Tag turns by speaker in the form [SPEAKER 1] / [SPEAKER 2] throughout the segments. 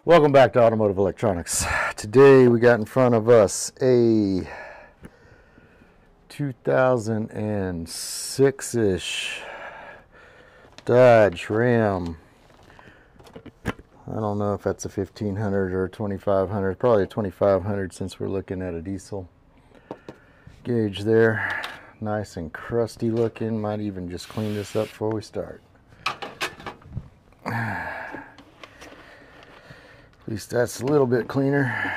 [SPEAKER 1] Welcome back to Automotive Electronics. Today we got in front of us a 2006-ish Dodge Ram. I don't know if that's a 1500 or a 2500, probably a 2500 since we're looking at a diesel gauge there. Nice and crusty looking. Might even just clean this up before we start. At least that's a little bit cleaner.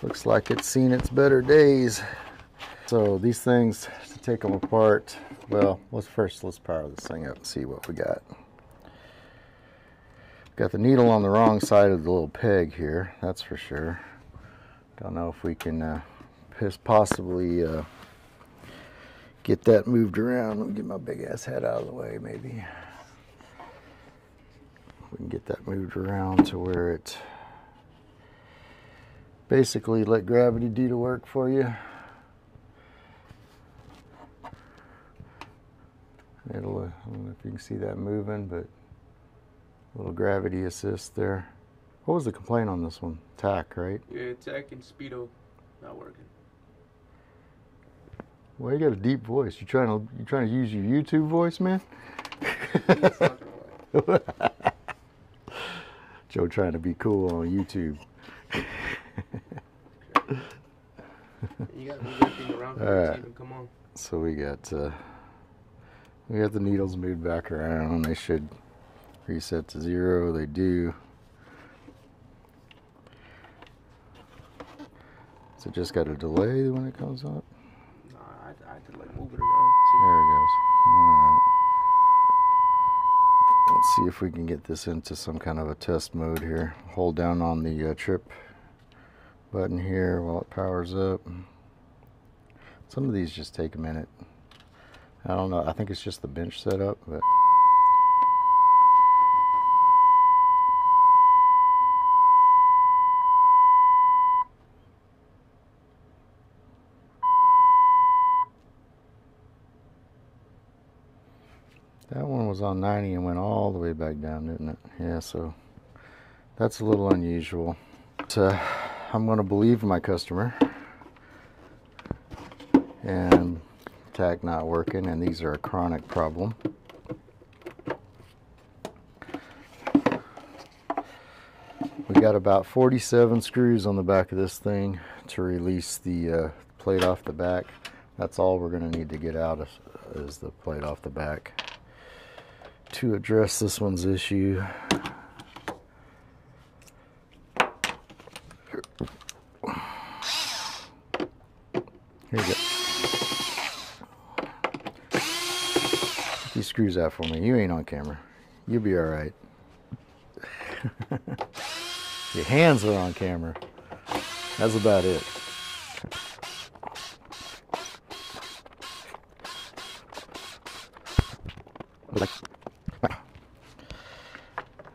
[SPEAKER 1] Looks like it's seen its better days. So these things, to take them apart, well, let's power this thing up and see what we got. Got the needle on the wrong side of the little peg here, that's for sure. Don't know if we can possibly get that moved around. Let me get my big ass head out of the way, maybe. We can get that moved around to where it basically let gravity do the work for you. I don't know if you can see that moving, but a little gravity assist there. What was the complaint on this one? Tach, right?
[SPEAKER 2] Yeah, tach and speedo not working.
[SPEAKER 1] Well, you got a deep voice. You trying to use your YouTube voice, man? Joe trying to be cool on YouTube.
[SPEAKER 2] You got to move everything around for it to even come on.
[SPEAKER 1] So we got the needles moved back around. They should reset to 0. They do. So it just got a delay when it comes up?
[SPEAKER 2] Nah, I had to like move it around. See?
[SPEAKER 1] There it goes. Alright. Let's see if we can get this into some kind of a test mode here. Hold down on the trip button here while it powers up. Some of these just take a minute. I don't know. I think it's just the bench setup, but that one was on 90 and went all the way back down, didn't it? Yeah, so that's a little unusual. But, I'm going to believe my customer. And tach not working, and these are a chronic problem. We got about 47 screws on the back of this thing to release the plate off the back. That's all we're going to need to get out is the plate off the back to address this one's issue. Here you go. Get these screws out for me. You ain't on camera. You'll be all right. Your hands are on camera. That's about it.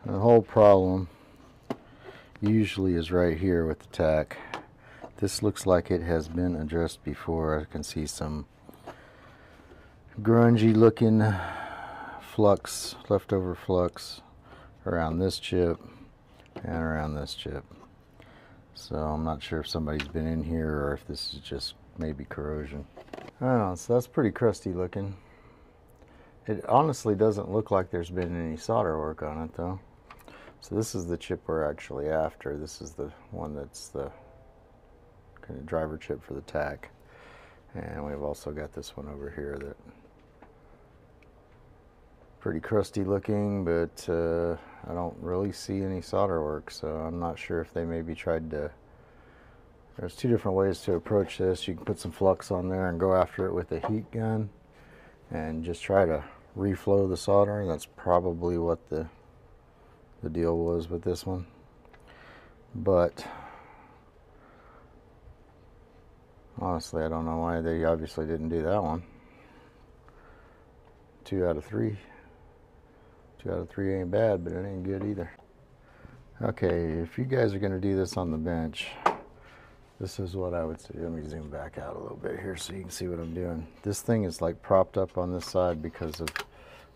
[SPEAKER 1] The whole problem usually is right here with the tach. This looks like it has been addressed before. I can see some grungy looking flux, leftover flux around this chip and around this chip. So I'm not sure if somebody's been in here or if this is just maybe corrosion. I don't know, so that's pretty crusty looking. It honestly doesn't look like there's been any solder work on it though. So this is the chip we're actually after. This is the one that's the kind of driver chip for the tach. And we've also got this one over here that pretty crusty looking, but I don't really see any solder work, so I'm not sure if they maybe tried to. There's two different ways to approach this. You can put some flux on there and go after it with a heat gun and just try to reflow the solder. That's probably what the deal was with this one. But honestly, I don't know why they obviously didn't do that one. 2 out of 3. 2 out of 3 ain't bad, but it ain't good either. Okay, if you guys are going to do this on the bench, this is what I would say. Let me zoom back out a little bit here so you can see what I'm doing. This thing is like propped up on this side because of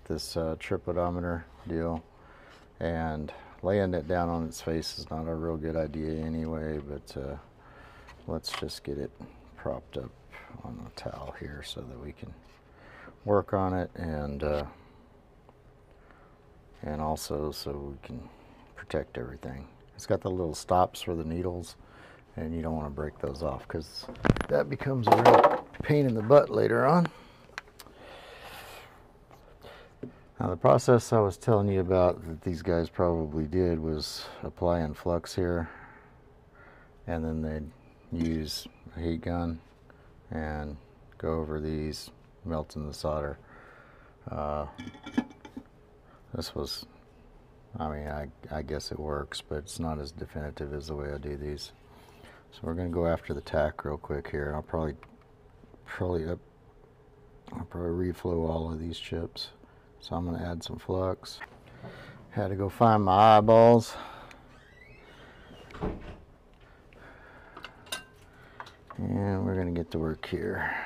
[SPEAKER 1] this trip odometer deal. And laying it down on its face is not a real good idea anyway, but let's just get it propped up on a towel here so that we can work on it, and also so we can protect everything. It's got the little stops for the needles, and you don't want to break those off because that becomes a real pain in the butt later on. Now the process I was telling you about that these guys probably did was applying flux here, and then they'd use a heat gun and go over these, melting the solder. This was, I mean, I guess it works, but it's not as definitive as the way I do these. So we're going to go after the tack real quick here. I'll probably reflow all of these chips. So I'm going to add some flux. Had to go find my eyeballs. And we're going to get to work here.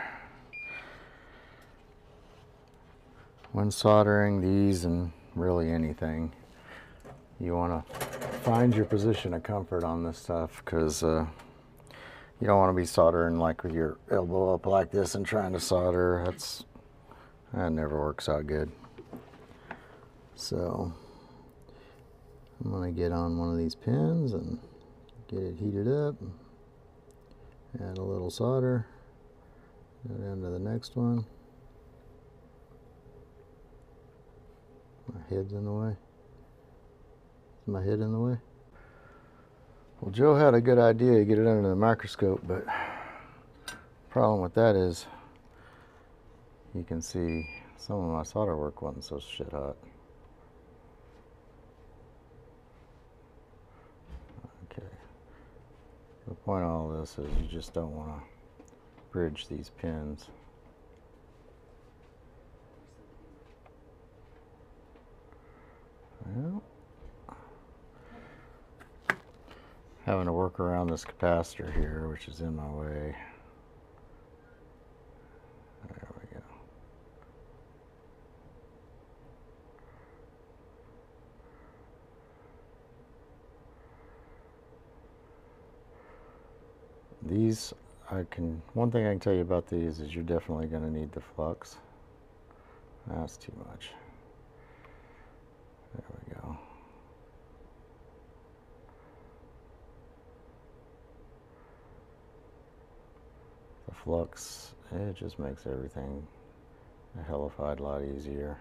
[SPEAKER 1] When soldering these, and really anything, you want to find your position of comfort on this stuff, because you don't want to be soldering like with your elbow up like this and trying to solder. That never works out good. So I'm going to get on one of these pins and get it heated up. Add a little solder. Go down to the next one. My head's in the way. Is my head in the way? Well, Joe had a good idea to get it under the microscope, but the problem with that is you can see some of my solder work wasn't so shit hot. Okay. The point of all this is you just don't want to bridge these pins. Well, having to work around this capacitor here, which is in my way. There we go. These, one thing I can tell you about these is you're definitely going to need the flux. That's too much. There we go. The flux, it just makes everything a hellified lot easier.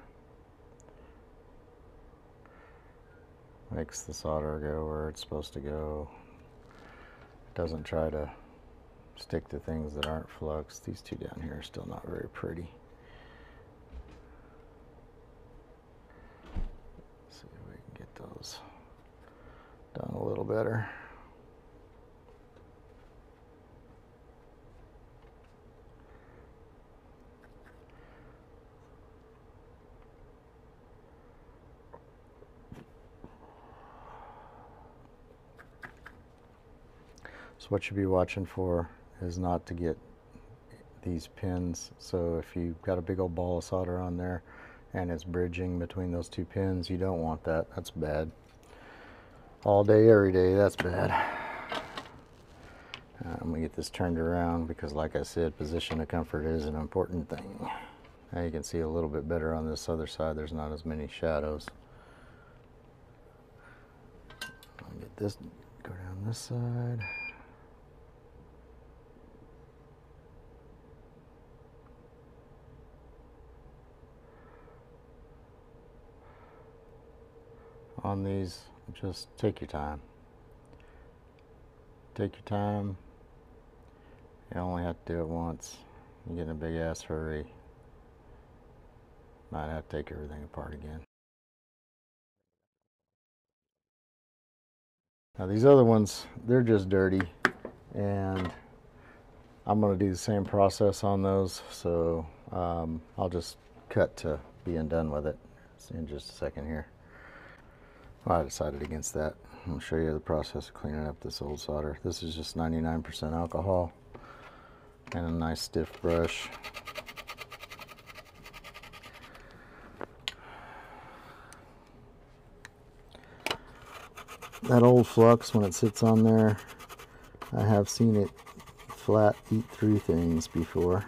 [SPEAKER 1] Makes the solder go where it's supposed to go. It doesn't try to stick to things that aren't flux. These two down here are still not very pretty. Let's see if we can get those done a little better. So what you'll be watching for is not to get these pins. So if you've got a big old ball of solder on there and it's bridging between those two pins, you don't want that. That's bad. All day, every day, that's bad. I'm gonna get this turned around because, like I said, position of comfort is an important thing. Now you can see a little bit better on this other side. There's not as many shadows. I'll get this, go down this side. On these, just take your time. Take your time. You only have to do it once. You get in a big ass hurry, might have to take everything apart again. Now these other ones, they're just dirty, and I'm going to do the same process on those, so I'll just cut to being done with it in just a second here. Well, I decided against that. I'll show you the process of cleaning up this old solder. This is just 99% alcohol and a nice stiff brush. that old flux, when it sits on there, I have seen it flat eat through things before.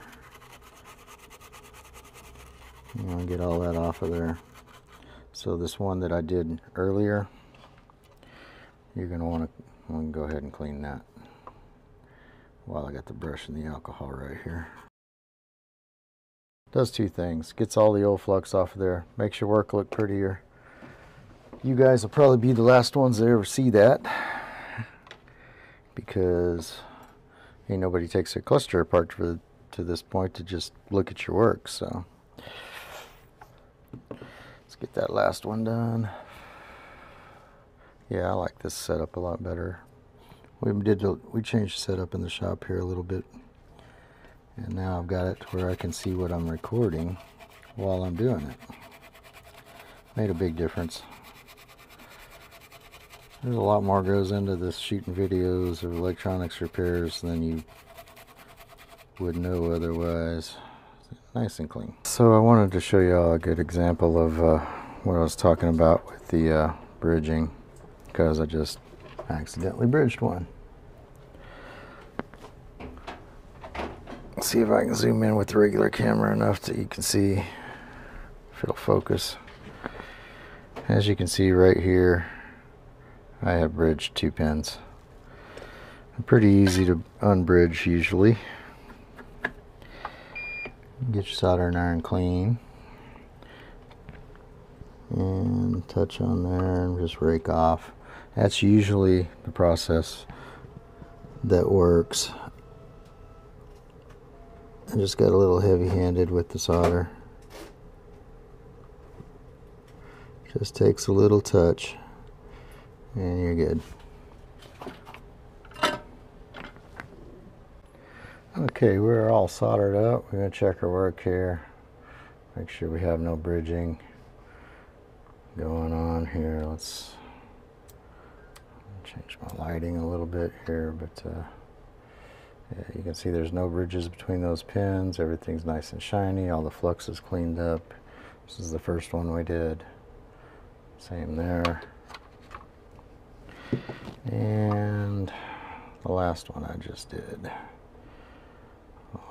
[SPEAKER 1] You want to get all that off of there. So this one that I did earlier, you're going to want to go ahead and clean that while I got the brush and the alcohol right here. Does two things. Gets all the old flux off of there. Makes your work look prettier. You guys will probably be the last ones that ever see that, because ain't nobody takes their cluster apart to this point to just look at your work. So let's get that last one done. Yeah, I like this setup a lot better. We changed the setup in the shop here a little bit, and now I've got it to where I can see what I'm recording while I'm doing it. Made a big difference. There's a lot more goes into this shooting videos of electronics repairs than you would know otherwise. Nice and clean. So I wanted to show you all a good example of what I was talking about with the bridging, because I just accidentally bridged one. Let's see if I can zoom in with the regular camera enough that you can see if it'll focus. As you can see right here, I have bridged 2 pins. Pretty easy to unbridge usually. Get your soldering iron clean and touch on there and just rake off. That's usually the process that works. I just got a little heavy-handed with the solder. Just takes a little touch and you're good. Okay, we're all soldered up. We're going to check our work here. Make sure we have no bridging going on here. Let's change my lighting a little bit here, but yeah, you can see there's no bridges between those pins. Everything's nice and shiny. All the flux is cleaned up. This is the first one we did. Same there. And the last one I just did.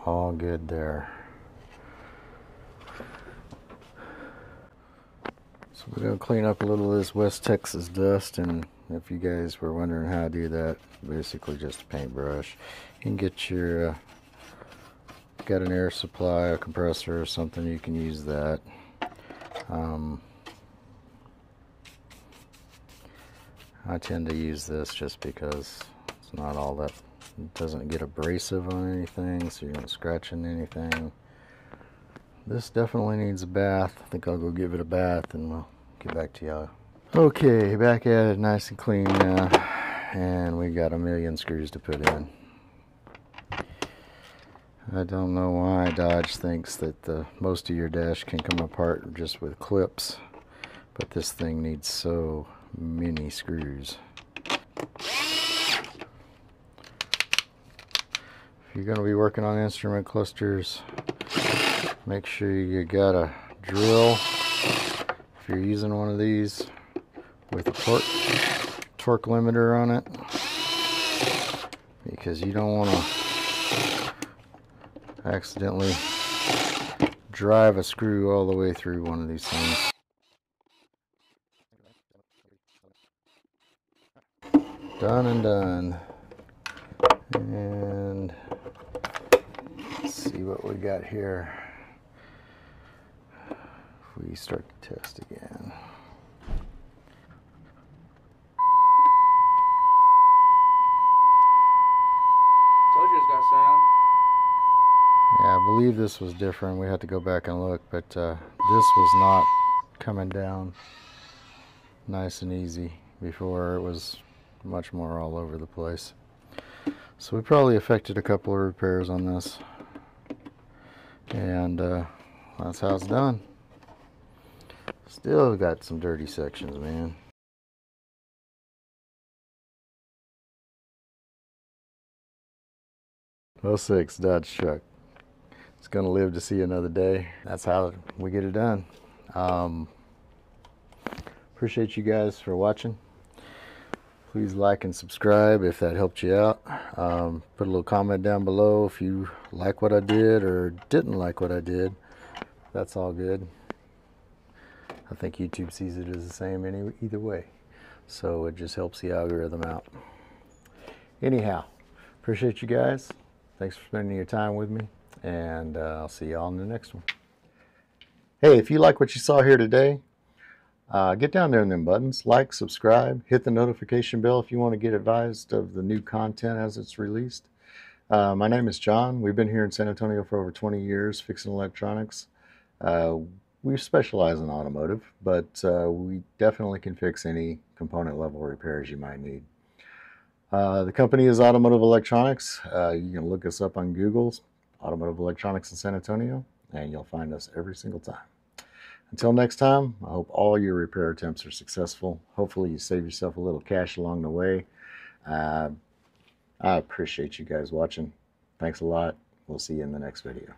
[SPEAKER 1] All good there. So we're going to clean up a little of this West Texas dust, and if you guys were wondering how to do that, basically just a paintbrush. You can get your got an air supply, a compressor or something, you can use that. I tend to use this just because it's not all that, it doesn't get abrasive on anything, so you're not scratching anything. This definitely needs a bath. I think I'll go give it a bath and we'll get back to y'all. Okay, back at it, nice and clean now, and we got 1,000,000 screws to put in. I don't know why Dodge thinks that most of your dash can come apart just with clips, but this thing needs so many screws. If you're going to be working on instrument clusters, make sure you got a drill, if you're using one of these, with a torque limiter on it, because you don't want to accidentally drive a screw all the way through one of these things. Done and done. And let's see what we got here. If we start to test again.
[SPEAKER 2] Told you it's got sound.
[SPEAKER 1] Yeah, I believe this was different. We had to go back and look, but this was not coming down nice and easy. Before it was much more all over the place. So we probably affected a couple of repairs on this, and that's how it's done. Still got some dirty sections, man. '06 Dodge truck. It's gonna live to see another day. That's how we get it done. Appreciate you guys for watching. Please like and subscribe if that helped you out. Put a little comment down below if you like what I did or didn't like what I did. That's all good. I think YouTube sees it as the same either way. So it just helps the algorithm out. Anyhow, appreciate you guys. Thanks for spending your time with me. And I'll see y'all in the next one. Hey, if you like what you saw here today, get down there in them buttons. Like, subscribe, hit the notification bell if you want to get advised of the new content as it's released. My name is John. We've been here in San Antonio for over 20 years fixing electronics. We specialize in automotive, but we definitely can fix any component level repairs you might need. The company is Automotive Electronics. You can look us up on Google's Automotive Electronics in San Antonio, and you'll find us every single time. Until next time, I hope all your repair attempts are successful. Hopefully you save yourself a little cash along the way. I appreciate you guys watching. Thanks a lot. We'll see you in the next video.